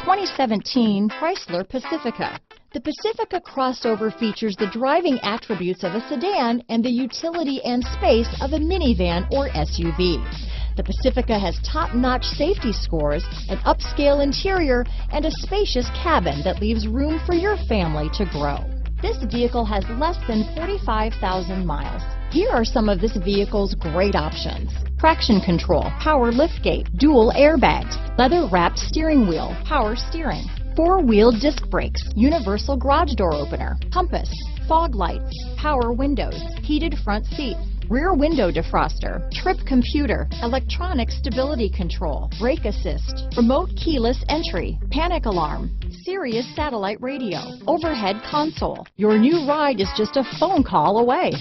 2017 Chrysler Pacifica. The Pacifica crossover features the driving attributes of a sedan and the utility and space of a minivan or SUV. The Pacifica has top-notch safety scores, an upscale interior, and a spacious cabin that leaves room for your family to grow. This vehicle has less than 45,000 miles. Here are some of this vehicle's great options: traction control, power liftgate, dual airbags, leather-wrapped steering wheel, power steering, four-wheel disc brakes, universal garage door opener, compass, fog lights, power windows, heated front seats, rear window defroster, trip computer, electronic stability control, brake assist, remote keyless entry, panic alarm, Sirius satellite radio, overhead console. Your new ride is just a phone call away.